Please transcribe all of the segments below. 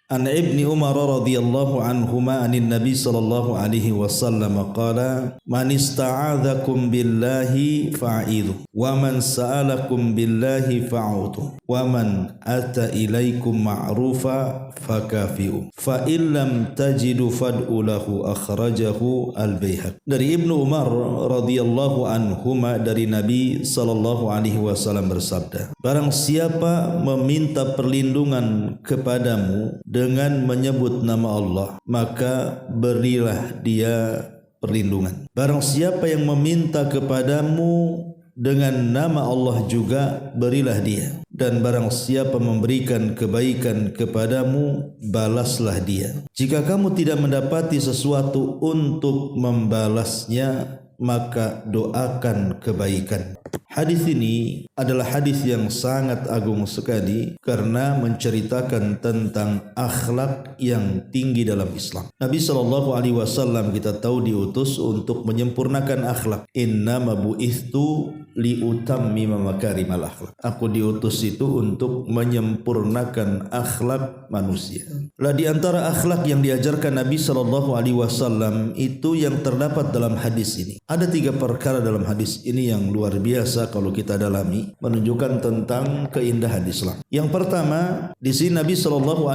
An Ibni Umar radhiyallahu anhuma anin Nabi sallallahu alaihi wasallam qala man ista'adzakum billahi fa'idhu wa man sa'alakum billahi fa'utu wa man ata ilaikum ma'rufa fakafi'u fa illam tajidu fad'u lahu akhrajahu al-Baihaqi. Dari Ibnu Umar radhiyallahu anhuma dari Nabi sallallahu alaihi wasallam bersabda, barang siapa meminta perlindungan kepadamu dengan menyebut nama Allah, maka berilah dia perlindungan. Barang siapa yang meminta kepadamu dengan nama Allah juga, berilah dia. Dan barang siapa memberikan kebaikan kepadamu, balaslah dia. Jika kamu tidak mendapati sesuatu untuk membalasnya, maka doakan kebaikan. Hadis ini adalah hadis yang sangat agung sekali karena menceritakan tentang akhlak yang tinggi dalam Islam. Nabi SAW kita tahu diutus untuk menyempurnakan akhlak. Innama bu'ithtu liutammima makarimal akhlak. Aku diutus itu untuk menyempurnakan akhlak manusia. Lah di antara akhlak yang diajarkan Nabi SAW itu yang terdapat dalam hadis ini. Ada 3 perkara dalam hadis ini yang luar biasa kalau kita dalami, menunjukkan tentang keindahan Islam. Yang pertama, di sini Nabi SAW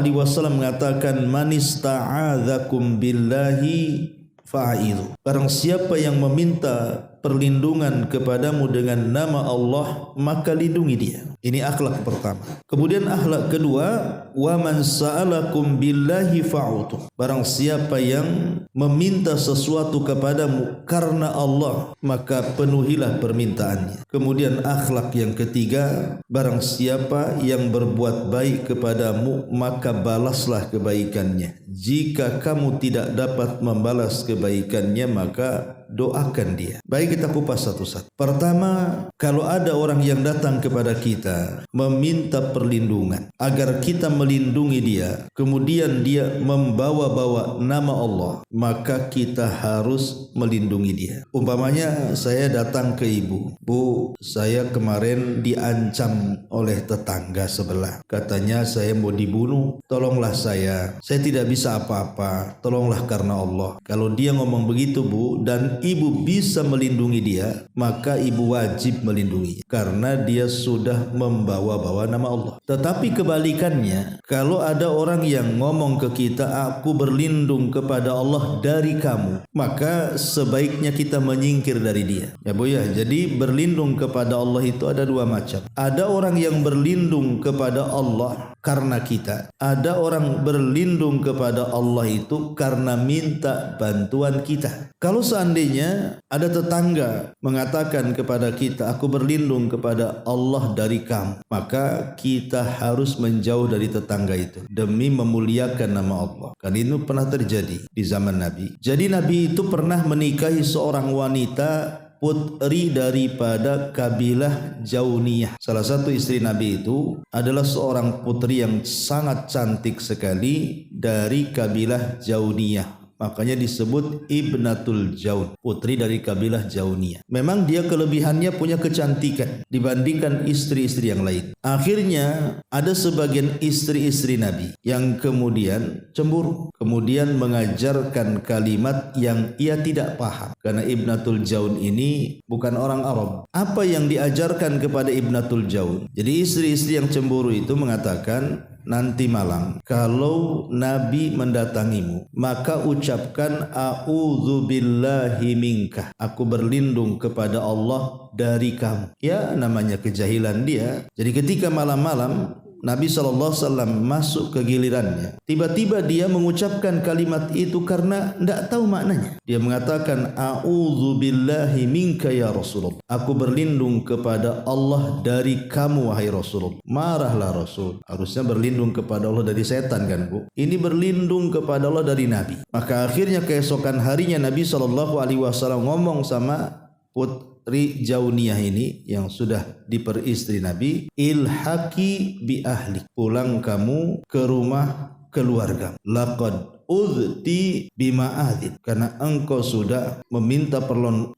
mengatakan man ista'adzakum billahi fa'idhu. Barang siapa yang meminta perlindungan kepadamu dengan nama Allah, maka lindungi dia. Ini akhlak pertama. Kemudian akhlak kedua, wa man sa'alakum billahi fa'utu. Barang siapa yang meminta sesuatu kepadamu karena Allah, maka penuhilah permintaannya. Kemudian akhlak yang ketiga, barang siapa yang berbuat baik kepadamu, maka balaslah kebaikannya. Jika kamu tidak dapat membalas kebaikannya, maka doakan dia. Baik, kita kupas satu-satu. Pertama, kalau ada orang yang datang kepada kita meminta perlindungan agar kita melindungi dia, kemudian dia membawa-bawa nama Allah, maka kita harus melindungi dia. Umpamanya saya datang ke ibu, Bu, saya kemarin diancam oleh tetangga sebelah. Katanya saya mau dibunuh, tolonglah saya tidak bisa apa-apa, tolonglah karena Allah. Kalau dia ngomong begitu, Bu, dan ibu bisa melindungi dia, maka ibu wajib melindungi karena dia sudah membawa-bawa nama Allah. Tetapi kebalikannya, kalau ada orang yang ngomong ke kita, aku berlindung kepada Allah dari kamu, maka sebaiknya kita menyingkir dari dia. Ya Bu ya, jadi berlindung kepada Allah itu ada 2 macam. Ada orang yang berlindung kepada Allah karena kita. Ada orang berlindung kepada Allah itu karena minta bantuan kita. Kalau seandainya ada tetangga mengatakan kepada kita, aku berlindung kepada Allah dari kamu, maka kita harus menjauh dari tetangga itu demi memuliakan nama Allah. Kan itu pernah terjadi di zaman Nabi. Jadi Nabi itu pernah menikahi seorang wanita putri daripada kabilah Jauniyah. Salah satu istri Nabi itu adalah seorang putri yang sangat cantik sekali dari kabilah Jauniyah. Makanya disebut Ibnatul Jaun, putri dari kabilah Jauniyah. Memang dia kelebihannya punya kecantikan dibandingkan istri-istri yang lain. Akhirnya ada sebagian istri-istri Nabi yang kemudian cemburu, kemudian mengajarkan kalimat yang ia tidak paham. Karena Ibnatul Jaun ini bukan orang Arab. Apa yang diajarkan kepada Ibnatul Jaun? Jadi istri-istri yang cemburu itu mengatakan, nanti malam kalau Nabi mendatangimu, maka ucapkan a'udzubillahi minka, aku berlindung kepada Allah dari kamu. Ya, namanya kejahilan dia. Jadi ketika malam-malam Nabi SAW masuk ke gilirannya, tiba-tiba dia mengucapkan kalimat itu karena tidak tahu maknanya. Dia mengatakan, a'udzubillahi minka ya Rasulullah, aku berlindung kepada Allah dari kamu wahai Rasulullah. Marahlah Rasul. Harusnya berlindung kepada Allah dari setan kan Bu. Ini berlindung kepada Allah dari Nabi. Maka akhirnya keesokan harinya Nabi SAW ngomong sama putri Jauniyah ini yang sudah diperistri Nabi, ilhaqi bi ahli, pulang kamu ke rumah keluarga. Laqad udti bima'adid, karena engkau sudah meminta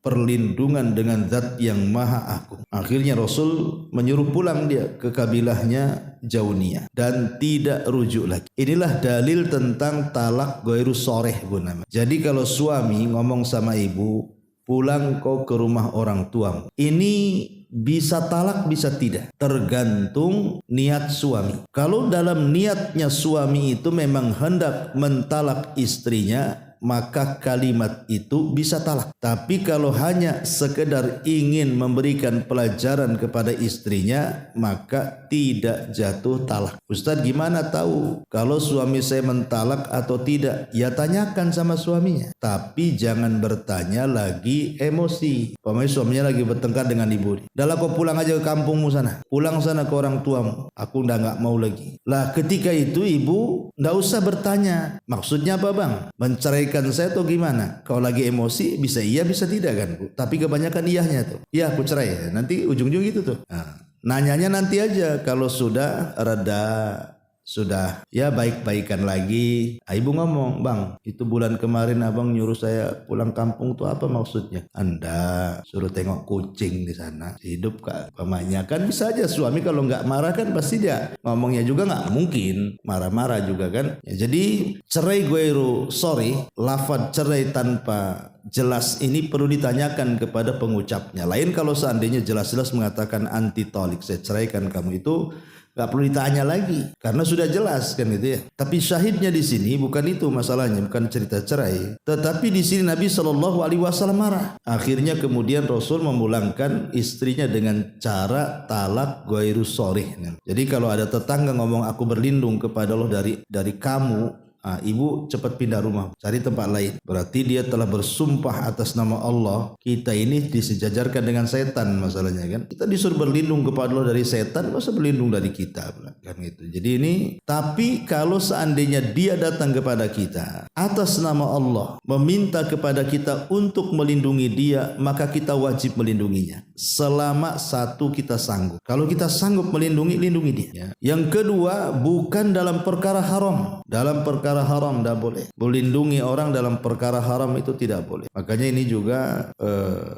perlindungan dengan zat yang maha agung. Akhirnya Rasul menyuruh pulang dia ke kabilahnya Jauniyah dan tidak rujuk lagi. Inilah dalil tentang talak ghairu sharih bu namanya. Jadi kalau suami ngomong sama ibu, pulang kau ke rumah orang tuamu, ini bisa talak bisa tidak, tergantung niat suami. Kalau dalam niatnya suami itu memang hendak mentalak istrinya, maka kalimat itu bisa talak. Tapi kalau hanya sekedar ingin memberikan pelajaran kepada istrinya, maka tidak jatuh talak. Ustadz, gimana tahu kalau suami saya mentalak atau tidak? Ya tanyakan sama suaminya, tapi jangan bertanya lagi emosi. Pokoknya suaminya lagi bertengkar dengan ibu. Dah kau pulang aja ke kampungmu sana, pulang sana ke orang tuamu, aku udah nggak mau lagi. Lah ketika itu ibu nggak usah bertanya maksudnya apa bang, menceraikan saya atau gimana? Kalau lagi emosi bisa iya bisa tidak kan bu? Tapi kebanyakan iyahnya tuh, iya aku cerai. Nanti ujung-ujung gitu tuh. Nah, nanyanya nanti aja kalau sudah reda, sudah ya baik-baikan lagi. Ibu ngomong, bang itu bulan kemarin abang nyuruh saya pulang kampung tuh apa maksudnya? Anda suruh tengok kucing di sana, hidup kak pamannya. Kan bisa aja suami kalau nggak marah kan pasti dia ngomongnya juga nggak mungkin marah-marah juga kan ya. Jadi cerai ghairu sharih, lafaz cerai tanpa jelas ini perlu ditanyakan kepada pengucapnya. Lain kalau seandainya jelas-jelas mengatakan anti tolik, saya ceraikan kamu, itu nggak perlu ditanya lagi karena sudah jelas kan gitu ya. Tapi syahidnya di sini bukan itu masalahnya, bukan cerita cerai. Tetapi di sini Nabi SAW marah. Akhirnya kemudian Rasul memulangkan istrinya dengan cara talak ghairu sharih. Jadi kalau ada tetangga ngomong aku berlindung kepada Allah dari kamu, ibu cepat pindah rumah, cari tempat lain. Berarti dia telah bersumpah atas nama Allah. Kita ini disejajarkan dengan setan masalahnya kan. Kita disuruh berlindung kepada Allah dari setan, masa berlindung dari kita kan gitu. Jadi ini, tapi kalau seandainya dia datang kepada kita atas nama Allah, meminta kepada kita untuk melindungi dia, maka kita wajib melindunginya. Selama satu kita sanggup. Kalau kita sanggup melindungi, lindungi dia. Ya. Yang kedua, bukan dalam perkara haram. Dalam perkara haram tidak boleh. Melindungi orang dalam perkara haram itu tidak boleh. Makanya ini juga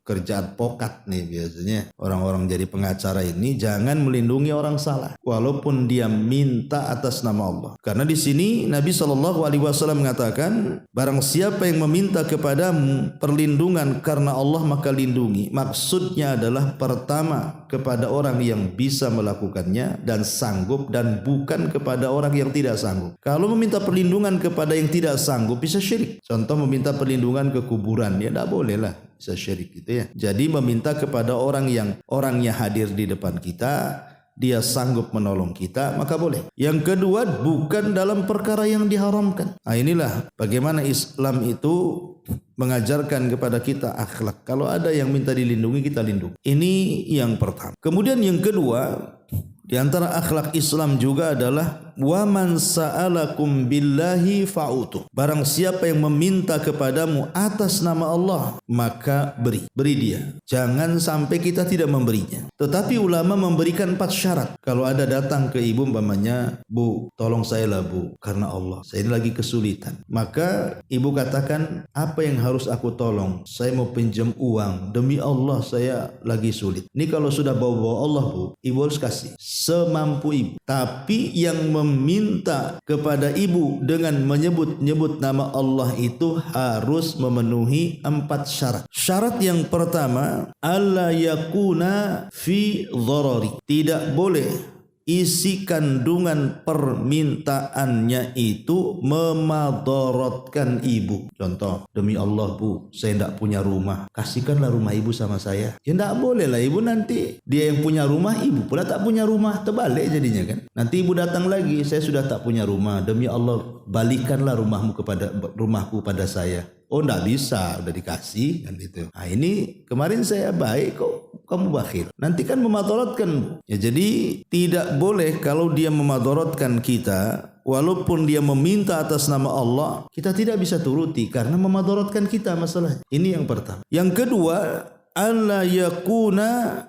kerjaan pokat nih biasanya. Orang-orang jadi pengacara ini jangan melindungi orang salah walaupun dia minta atas nama Allah. Karena di sini Nabi SAW mengatakan, barang siapa yang meminta kepadamu perlindungan karena Allah maka lindungi. Maksudnya adalah pertama kepada orang yang bisa melakukannya dan sanggup, dan bukan kepada orang yang tidak sanggup. Kalau meminta perlindungan kepada yang tidak sanggup bisa syirik. Contoh meminta perlindungan ke kuburan, ya tidak boleh lah, bisa syirik gitu ya. Jadi meminta kepada orang yang orangnya hadir di depan kita, dia sanggup menolong kita, maka boleh. Yang kedua, bukan dalam perkara yang diharamkan. Nah inilah bagaimana Islam itu mengajarkan kepada kita akhlak. Kalau ada yang minta dilindungi, kita lindungi. Ini yang pertama. Kemudian yang kedua, di antara akhlak Islam juga adalah wa man sa'alakum billahi fa'utu. Barang siapa yang meminta kepadamu atas nama Allah, maka beri dia. Jangan sampai kita tidak memberinya. Tetapi ulama memberikan 4 syarat. Kalau ada datang ke ibu umpamanya, bu tolong saya lah bu, karena Allah saya ini lagi kesulitan. Maka ibu katakan, apa yang harus aku tolong? Saya mau pinjam uang, demi Allah saya lagi sulit. Ini kalau sudah bawa-bawa Allah bu, ibu harus kasih semampu ibu. Tapi yang meminta kepada ibu dengan menyebut-nyebut nama Allah itu harus memenuhi 4 syarat. Syarat yang pertama, alla yakuna fi dharari. Tidak boleh isi kandungan permintaannya itu memadaratkan ibu. Contoh, demi Allah bu, saya tidak punya rumah, kasihkanlah rumah ibu sama saya. Ya tidak boleh lah ibu, nanti dia yang punya rumah, ibu pula tak punya rumah, terbalik jadinya kan. Nanti ibu datang lagi, saya sudah tak punya rumah, demi Allah balikanlah rumahku pada saya. Oh enggak bisa, udah dikasih kan gitu. Nah ini kemarin saya baik kok kamu bakhil. Nanti kan memadaratkan. Ya jadi tidak boleh kalau dia memadaratkan kita, walaupun dia meminta atas nama Allah, kita tidak bisa turuti karena memadaratkan kita masalah. Ini yang pertama. Yang kedua, alla yakuna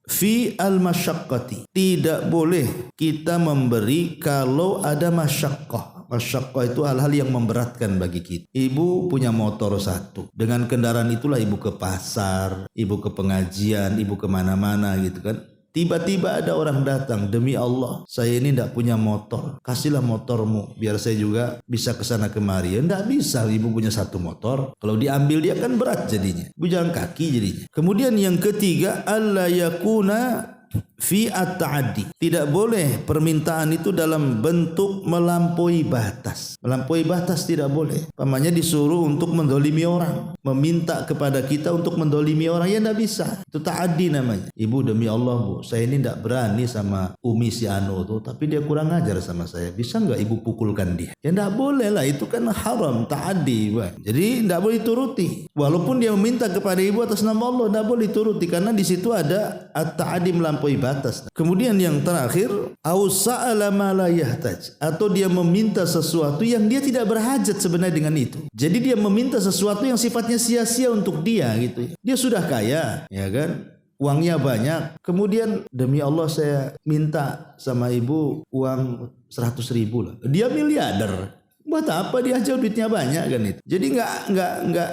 fi al-masyaqqati. Tidak boleh kita memberi kalau ada masyaqqah. Masyaqqa itu hal-hal yang memberatkan bagi kita. Ibu punya motor satu. Dengan kendaraan itulah ibu ke pasar, ibu ke pengajian, ibu kemana-mana gitu kan. Tiba-tiba ada orang datang, demi Allah, saya ini tidak punya motor. Kasihlah motormu, biar saya juga bisa kesana kemari. Ya tidak bisa, ibu punya satu motor. Kalau diambil dia kan berat jadinya. Ibu jalan kaki jadinya. Kemudian yang ketiga, alla yakuna fi at-ta'addi. Tidak boleh permintaan itu dalam bentuk melampaui batas. Melampaui batas tidak boleh. Pamannya disuruh untuk mendolimi orang, meminta kepada kita untuk mendolimi orang, ya tidak bisa. Itu ta'addi namanya. Ibu demi Allah bu, saya ini tidak berani sama Umi si Anu tuh, tapi dia kurang ajar sama saya. Bisa nggak ibu pukulkan dia? Ya tidak boleh lah, itu kan haram, ta'addi. Jadi tidak boleh turuti. Walaupun dia meminta kepada ibu atas nama Allah, tidak boleh turuti karena di situ ada at-ta'addi melampaui batas. Kemudian yang terakhir, au sa'ala ma la yahtaj, atau dia meminta sesuatu yang dia tidak berhajat sebenarnya dengan itu. Jadi dia meminta sesuatu yang sifatnya sia-sia untuk dia gitu. Dia sudah kaya, ya kan? Uangnya banyak. Kemudian demi Allah saya minta sama ibu uang 100.000 lah. Dia miliarder. Buat apa dia aja duitnya banyak kan itu. Jadi enggak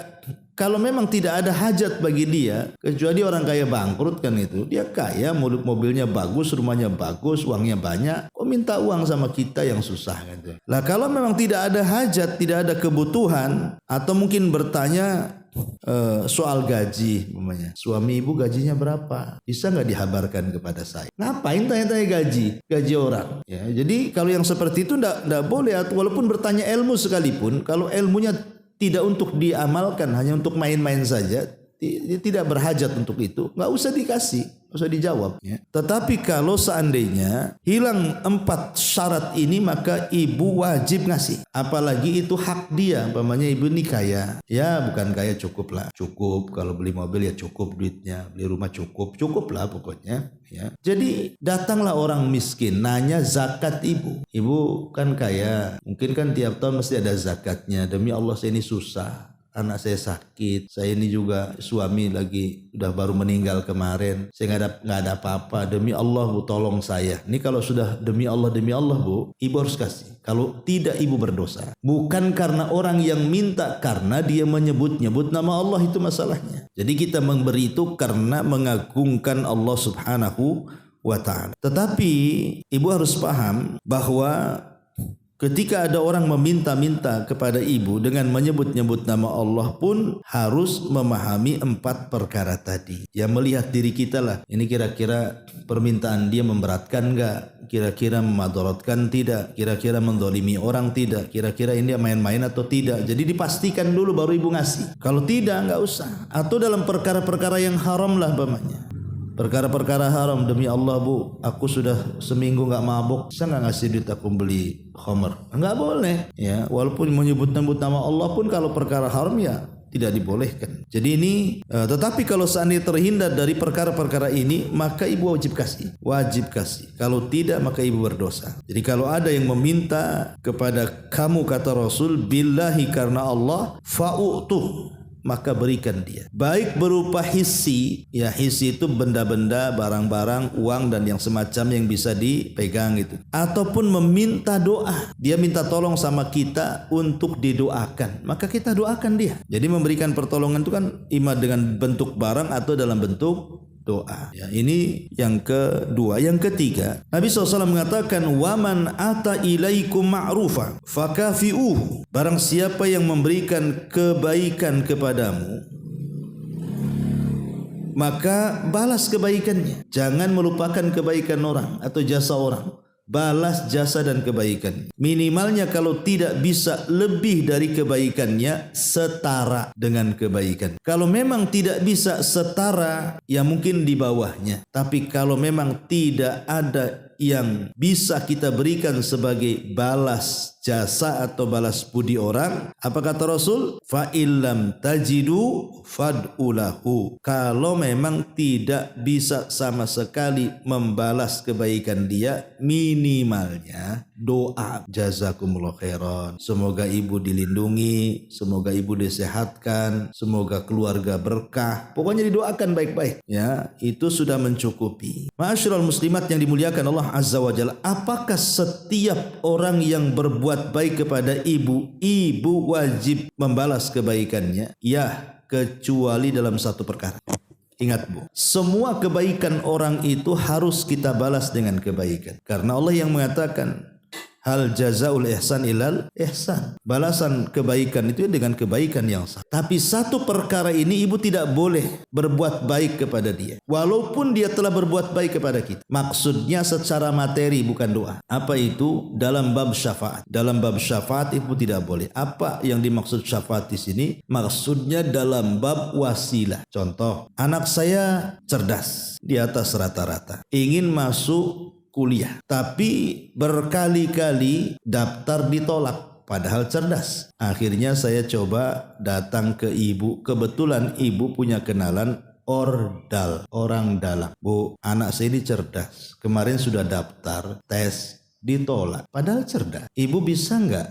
kalau memang tidak ada hajat bagi dia, kecuali orang kaya bangkrut kan itu. Dia kaya, mobilnya bagus, rumahnya bagus, uangnya banyak. Kok minta uang sama kita yang susah kan itu. Lah kalau memang tidak ada hajat, tidak ada kebutuhan, atau mungkin bertanya soal gaji, umpamanya suami ibu gajinya berapa, bisa nggak dihabarkan kepada saya? Ngapain tanya-tanya gaji orang ya? Jadi kalau yang seperti itu nggak boleh. Walaupun bertanya ilmu sekalipun, kalau ilmunya tidak untuk diamalkan, hanya untuk main-main saja, tidak berhajat untuk itu, nggak usah dikasih, nggak usah dijawab ya. Tetapi kalau seandainya hilang 4 syarat ini, maka ibu wajib ngasih. Apalagi itu hak dia. Umpamanya ibu ini kaya, ya bukan kaya, cukup lah, cukup kalau beli mobil ya cukup duitnya, beli rumah cukup lah pokoknya ya. Jadi datanglah orang miskin nanya zakat ibu kan kaya, mungkin kan tiap tahun mesti ada zakatnya. Demi Allah saya ini susah, anak saya sakit, saya ini juga suami lagi udah baru meninggal kemarin, saya nggak ada apa-apa, demi Allah bu tolong saya. Ini kalau sudah demi Allah bu, ibu harus kasih. Kalau tidak ibu berdosa. Bukan karena orang yang minta, karena dia menyebut-nyebut nama Allah, itu masalahnya. Jadi kita memberi itu karena mengagungkan Allah Subhanahu wa ta'ala. Tetapi ibu harus paham bahwa ketika ada orang meminta-minta kepada ibu dengan menyebut-nyebut nama Allah pun harus memahami 4 perkara tadi. Ya melihat diri kita lah. Ini kira-kira permintaan dia memberatkan enggak? Kira-kira memadaratkan tidak? Kira-kira mendolimi orang tidak? Kira-kira ini dia main-main atau tidak? Jadi dipastikan dulu baru ibu ngasih. Kalau tidak, enggak usah. Atau dalam perkara-perkara yang haram lah umpamanya. Perkara-perkara haram, demi Allah bu, aku sudah seminggu nggak mabuk, saya nggak ngasih duit aku beli khamr. Nggak boleh ya, walaupun menyebut-nyebut nama Allah pun kalau perkara haram ya tidak dibolehkan. Jadi ini tetapi kalau seandainya terhindar dari perkara-perkara ini, maka ibu wajib kasih. Kalau tidak maka ibu berdosa. Jadi kalau ada yang meminta kepada kamu, kata Rasul, billahi karena Allah, fa'utuh, maka berikan dia. Baik berupa hissi, ya hissi itu benda-benda, barang-barang, uang dan yang semacam yang bisa dipegang gitu. Ataupun meminta doa. Dia minta tolong sama kita untuk didoakan, maka kita doakan dia. Jadi memberikan pertolongan itu kan ima dengan bentuk barang atau dalam bentuk doa. Ya, ini yang kedua. Yang ketiga, Nabi SAW mengatakan, waman ata ilaikum ma'rufa fakafi'uhu. Barang siapa yang memberikan kebaikan kepadamu, maka balas kebaikannya. Jangan melupakan kebaikan orang atau jasa orang. Balas jasa dan kebaikan. Minimalnya kalau tidak bisa lebih dari kebaikannya, setara dengan kebaikan. Kalau memang tidak bisa setara, ya mungkin di bawahnya. Tapi kalau memang tidak ada yang bisa kita berikan sebagai balas jasa atau balas budi orang, apa kata Rasul? Fa illam tajidu fad'ulahu. Kalau memang tidak bisa sama sekali membalas kebaikan dia, minimalnya doa. Jazakumullah khairan. Semoga ibu dilindungi, semoga ibu disehatkan, semoga keluarga berkah. Pokoknya didoakan baik-baik. Ya, itu sudah mencukupi. Ma'asyiral muslimat yang dimuliakan Allah Azza wa Jalla, apakah setiap orang yang berbuat berbuat baik kepada ibu, ibu wajib membalas kebaikannya, ya kecuali dalam satu perkara. Ingat Bu, semua kebaikan orang itu harus kita balas dengan kebaikan. Karena Allah yang mengatakan, hal jazaul ihsan ilal ihsan. Balasan kebaikan itu dengan kebaikan yang sama. Tapi satu perkara ini ibu tidak boleh berbuat baik kepada dia, walaupun dia telah berbuat baik kepada kita. Maksudnya secara materi, bukan doa. Apa itu? Dalam bab syafaat. Dalam bab syafaat ibu tidak boleh. Apa yang dimaksud syafaat di sini? Maksudnya dalam bab wasilah. Contoh, anak saya cerdas, di atas rata-rata, ingin masuk kuliah, tapi berkali-kali daftar ditolak padahal cerdas. Akhirnya saya coba datang ke ibu, kebetulan ibu punya kenalan ordal, orang dalam. Bu, anak saya ini cerdas, kemarin sudah daftar tes ditolak padahal cerdas. Ibu bisa nggak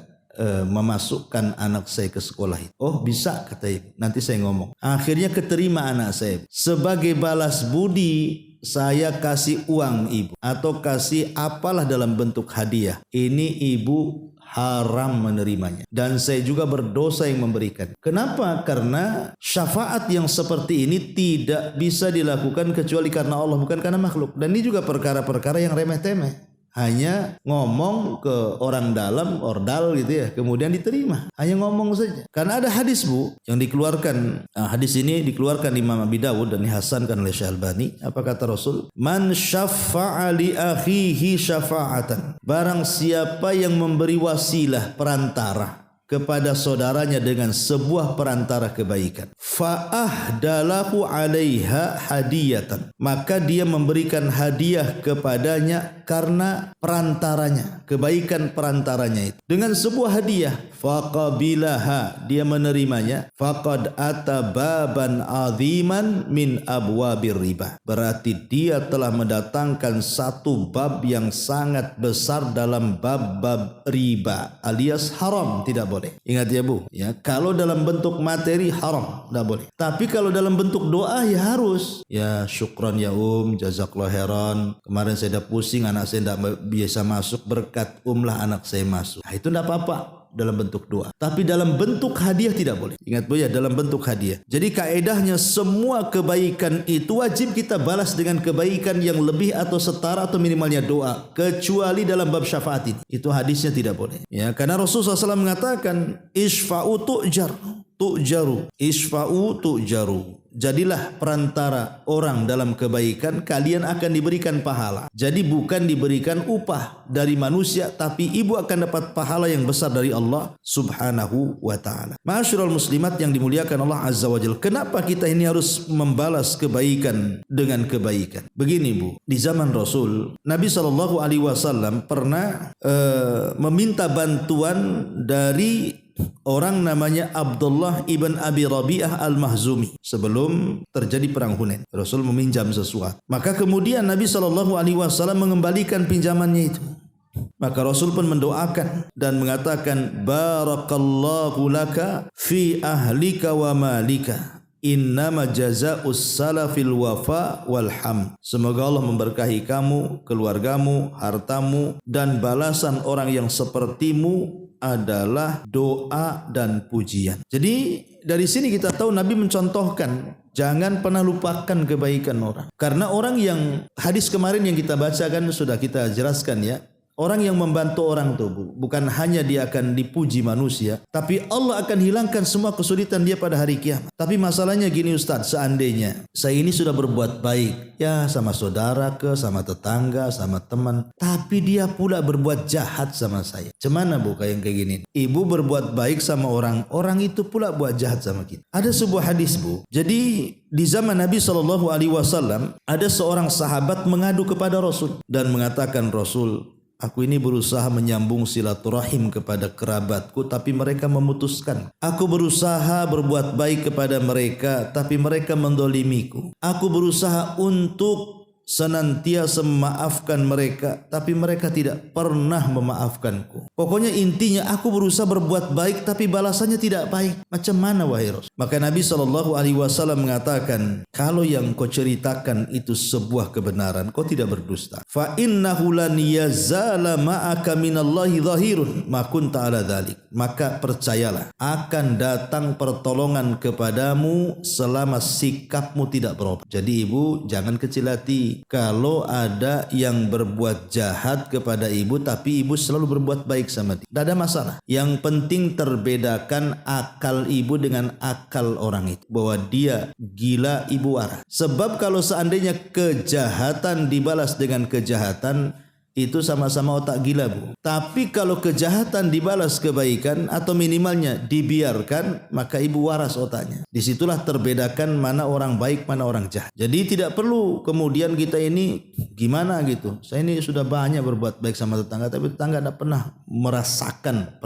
memasukkan anak saya ke sekolah itu? Oh bisa, kata ibu, nanti saya ngomong. Akhirnya keterima anak saya. Sebagai balas budi, saya kasih uang ibu atau kasih apalah dalam bentuk hadiah. Ini ibu haram menerimanya, dan saya juga berdosa yang memberikan. Kenapa? Karena syafaat yang seperti ini tidak bisa dilakukan kecuali karena Allah, bukan karena makhluk. Dan ini juga perkara-perkara yang remeh-temeh, hanya ngomong ke orang dalam, ordal gitu ya, kemudian diterima, hanya ngomong saja. Karena ada hadis Bu yang dikeluarkan, hadis ini dikeluarkan Imam Abi Dawud dan dihasankan oleh Syekh Albani. Apa kata Rasul? Man syaffa'a li akhihi syafa'atan, barang siapa yang memberi wasilah, perantara kepada saudaranya dengan sebuah perantara kebaikan, fa'ahdalahu 'alaiha hadiyatan, maka dia memberikan hadiah kepadanya karena perantaranya, kebaikan perantaranya itu, dengan sebuah hadiah, faqabilaha, dia menerimanya, faqad atababan aziman min abwabir riba, berarti dia telah mendatangkan satu bab yang sangat besar dalam bab-bab riba alias haram, tidak boleh. Ingat ya Bu, ya, kalau dalam bentuk materi haram, tidak boleh. Tapi kalau dalam bentuk doa ya harus. Ya syukran ya jazakallah khairan, kemarin saya udah pusing anak saya tidak biasa masuk, berkat lah anak saya masuk. Nah, itu tidak apa-apa dalam bentuk doa. Tapi dalam bentuk hadiah tidak boleh. Ingat Bu ya, dalam bentuk hadiah. Jadi kaedahnya semua kebaikan itu wajib kita balas dengan kebaikan yang lebih atau setara atau minimalnya doa, kecuali dalam bab syafaat ini. Itu hadisnya tidak boleh. Ya, karena Rasulullah SAW mengatakan isfa'u tu'jaru, isfa'u tu'jaru. Jadilah perantara orang dalam kebaikan, kalian akan diberikan pahala. Jadi bukan diberikan upah dari manusia, tapi ibu akan dapat pahala yang besar dari Allah Subhanahu wa ta'ala. Ma'asyiral muslimat yang dimuliakan Allah Azza wa Jalla, kenapa kita ini harus membalas kebaikan dengan kebaikan? Begini Bu, di zaman Rasul, Nabi SAW pernah meminta bantuan dari orang namanya Abdullah ibn Abi Rabi'ah al-Mahzumi sebelum terjadi perang Hunain. Rasul meminjam sesuatu, maka kemudian Nabi SAW mengembalikan pinjamannya itu. Maka Rasul pun mendoakan dan mengatakan, barakallahu laka fi ahlika wa malika, innama jazaa'us salafil wafa wal ham. Semoga Allah memberkahi kamu, keluargamu, hartamu, dan balasan orang yang sepertimu adalah doa dan pujian. Jadi dari sini kita tahu Nabi mencontohkan jangan pernah lupakan kebaikan orang. Karena orang yang hadis kemarin yang kita bacakan sudah kita jelaskan ya. Orang yang membantu orang itu bukan hanya dia akan dipuji manusia, tapi Allah akan hilangkan semua kesulitan dia pada hari kiamat. Tapi masalahnya gini Ustaz, seandainya saya ini sudah berbuat baik ya sama saudara ke, sama tetangga, sama teman, tapi dia pula berbuat jahat sama saya. Cemana Bu kayak gini? Ibu berbuat baik sama orang, orang itu pula buat jahat sama kita. Ada sebuah hadis Bu. Jadi di zaman Nabi SAW ada seorang sahabat mengadu kepada Rasul dan mengatakan, Rasul, aku ini berusaha menyambung silaturahim kepada kerabatku, tapi mereka memutuskan. Aku berusaha berbuat baik kepada mereka, tapi mereka mendolimiku. Aku berusaha untuk senantiasa memaafkan mereka, tapi mereka tidak pernah memaafkanku. Pokoknya intinya aku berusaha berbuat baik, tapi balasannya tidak baik. Macam mana wahai Rasul? Maka Nabi SAW mengatakan, kalau yang kau ceritakan itu sebuah kebenaran, kau tidak berdusta. Fa innahu lan yazala ma'aka minallahi zahirun ma kunta ala dzalik. Maka percayalah, akan datang pertolongan kepadamu selama sikapmu tidak berubah. Jadi ibu jangan kecil hati. Kalau ada yang berbuat jahat kepada ibu tapi ibu selalu berbuat baik sama dia, tidak ada masalah. Yang penting terbedakan akal ibu dengan akal orang itu, bahwa dia gila ibu waras. Sebab kalau seandainya kejahatan dibalas dengan kejahatan, itu sama-sama otak gila, Bu. Tapi kalau kejahatan dibalas kebaikan atau minimalnya dibiarkan, maka ibu waras otaknya. Disitulah terbedakan mana orang baik, mana orang jahat. Jadi tidak perlu kemudian kita ini gimana gitu. Saya ini sudah banyak berbuat baik sama tetangga, tapi tetangga tidak pernah merasakan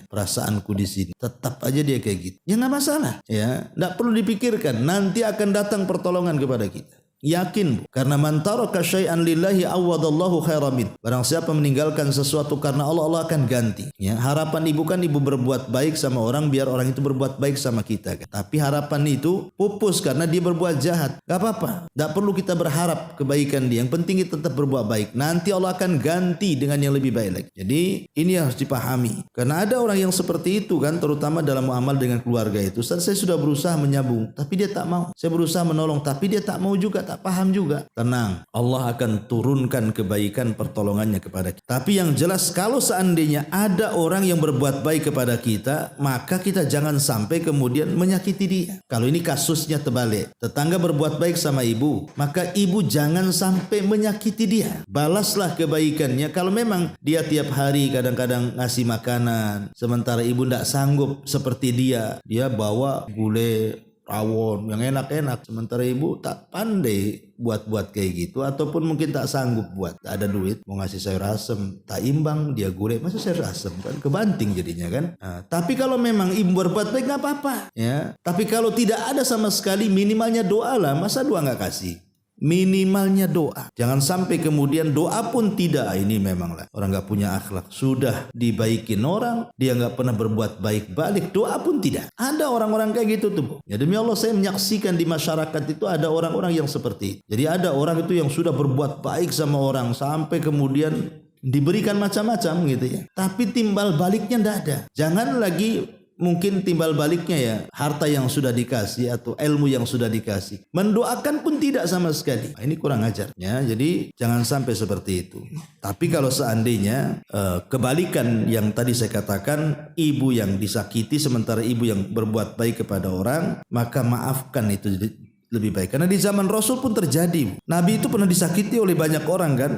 perasaanku di sini. Tetap aja dia kayak gitu. Ya nggak masalah. Ya, tidak perlu dipikirkan. Nanti akan datang pertolongan kepada kita. Yakin, karena man taraka syai'an lillahi awadallahu khairan min. Barang siapa meninggalkan sesuatu karena Allah, Allah akan ganti. Ya, harapan ibu kan ibu berbuat baik sama orang biar orang itu berbuat baik sama kita kan. Tapi harapan itu pupus karena dia berbuat jahat. Gak apa-apa, gak perlu kita berharap kebaikan dia. Yang penting kita tetap berbuat baik. Nanti Allah akan ganti dengan yang lebih baik lagi. Jadi ini harus dipahami. Karena ada orang yang seperti itu kan, terutama dalam muamal dengan keluarga itu. Saya sudah berusaha menyambung, tapi dia tak mau. Saya berusaha menolong, tapi dia tak mau juga, tak paham juga. Tenang, Allah akan turunkan kebaikan pertolongannya kepada kita. Tapi yang jelas kalau seandainya ada orang yang berbuat baik kepada kita, maka kita jangan sampai kemudian menyakiti dia. Kalau ini kasusnya terbalik, tetangga berbuat baik sama ibu, maka ibu jangan sampai menyakiti dia. Balaslah kebaikannya. Kalau memang dia tiap hari kadang-kadang ngasih makanan, sementara ibu tidak sanggup seperti dia bawa gulai rawon yang enak-enak, sementara ibu tak pandai buat kayak gitu, ataupun mungkin tak sanggup buat, tak ada duit mau ngasih sayur asem, tak imbang dia gulai, masa sayur asem kan kebanting jadinya kan. Tapi kalau memang ibu berbuat baik nggak apa-apa ya. Tapi kalau tidak ada sama sekali, minimalnya doa lah. Masa doa nggak kasih? Minimalnya doa. Jangan sampai kemudian doa pun tidak. Ini memanglah orang gak punya akhlak. Sudah dibaikin orang, dia gak pernah berbuat baik balik, doa pun tidak. Ada orang-orang kayak gitu tuh. Ya demi Allah, saya menyaksikan di masyarakat itu ada orang-orang yang seperti itu. Jadi ada orang itu yang sudah berbuat baik sama orang sampai kemudian diberikan macam-macam gitu ya. Tapi timbal baliknya tidak ada. Jangan lagi mungkin timbal baliknya ya harta yang sudah dikasih atau ilmu yang sudah dikasih, mendoakan pun tidak sama sekali. Ini kurang ajar ya. Jadi jangan sampai seperti itu. Tapi kalau seandainya kebalikan yang tadi saya katakan, ibu yang disakiti sementara ibu yang berbuat baik kepada orang, maka maafkan itu lebih baik. Karena di zaman Rasul pun terjadi. Nabi itu pernah disakiti oleh banyak orang kan,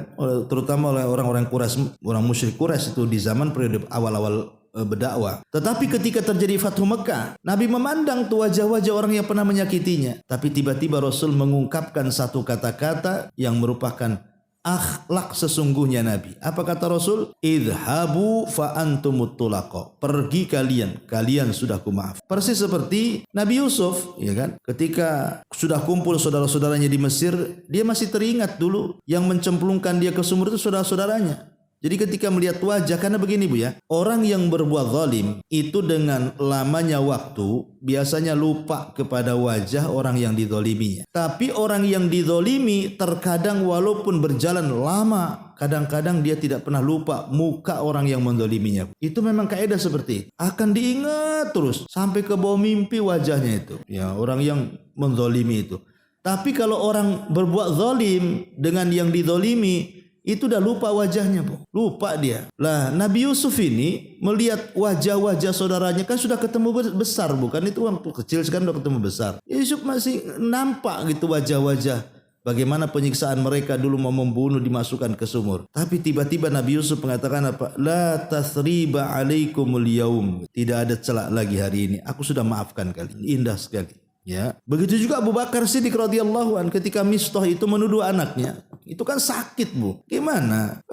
terutama oleh orang-orang Quraisy, orang musyrik Quraisy itu di zaman periode awal-awal berdakwah. Tetapi ketika terjadi Fathu Mekah, Nabi memandang tuh wajah-wajah orang yang pernah menyakitinya. Tapi tiba-tiba Rasul mengungkapkan satu kata-kata yang merupakan akhlak sesungguhnya Nabi. Apa kata Rasul? Idhabu fa antumut tulaqa. Pergi kalian sudah kumaaf. Persis seperti Nabi Yusuf, ya kan? Ketika sudah kumpul saudara-saudaranya di Mesir, dia masih teringat dulu yang mencemplungkan dia ke sumur itu saudara-saudaranya. Jadi ketika melihat wajah, karena begini Bu ya, orang yang berbuat zalim itu dengan lamanya waktu biasanya lupa kepada wajah orang yang dizaliminya. Tapi orang yang dizalimi terkadang walaupun berjalan lama, kadang-kadang dia tidak pernah lupa muka orang yang menzaliminya. Itu memang kaidah seperti itu. Akan diingat terus sampai ke bawah mimpi wajahnya itu. Ya, orang yang menzalimi itu. Tapi kalau orang berbuat zalim dengan yang dizalimi, itu dah lupa wajahnya, Bu. Lupa dia. Lah, Nabi Yusuf ini melihat wajah-wajah saudaranya, kan sudah ketemu besar, bukan itu waktu kecil, sekarang sudah ketemu besar. Yusuf masih nampak gitu wajah-wajah bagaimana penyiksaan mereka dulu mau membunuh, dimasukkan ke sumur. Tapi tiba-tiba Nabi Yusuf mengatakan apa? La tasriba alaikumul yaum. Tidak ada celak lagi hari ini. Aku sudah maafkan kalian. Indah sekali. Ya, begitu juga Abu Bakar Siddiq radhiyallahu an ketika Mistah itu menuduh anaknya, itu kan sakit Bu. Gimana?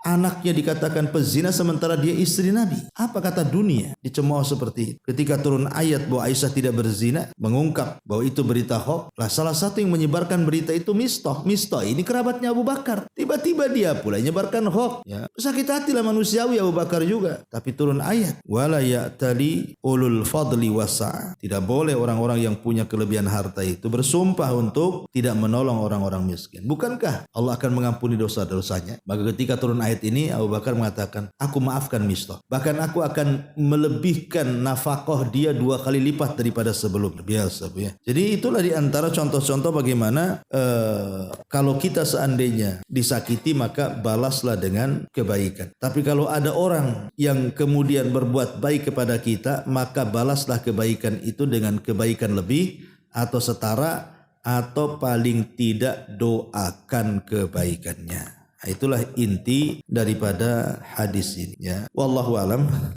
anaknya dikatakan pezina sementara dia istri Nabi. Apa kata dunia? Dicemooh seperti itu. Ketika turun ayat bahwa Aisyah tidak berzina, mengungkap bahwa itu berita hoax. Lah salah satu yang menyebarkan berita itu Mistah. Mistah ini kerabatnya Abu Bakar. Tiba-tiba dia pula menyebarkan hoax. Ya, sakit hatilah manusiawi Abu Bakar juga. Tapi turun ayat, wala ya'tali ulul fadli wasa'. Tidak boleh orang-orang yang punya kelebihan harta itu bersumpah untuk tidak menolong orang-orang miskin. Bukankah Allah akan mengampuni dosa-dosanya? Maka ketika turun ayat ini, Abu Bakar mengatakan, aku maafkan Mistah. Bahkan aku akan melebihkan nafkah dia 2 kali lipat daripada sebelumnya. Biasa, ya. Jadi itulah di antara contoh-contoh bagaimana kalau kita seandainya disakiti maka balaslah dengan kebaikan. Tapi kalau ada orang yang kemudian berbuat baik kepada kita, maka balaslah kebaikan itu dengan kebaikan lebih atau setara, atau paling tidak doakan kebaikannya. Itulah inti daripada hadis ini, ya. Wallahu alam.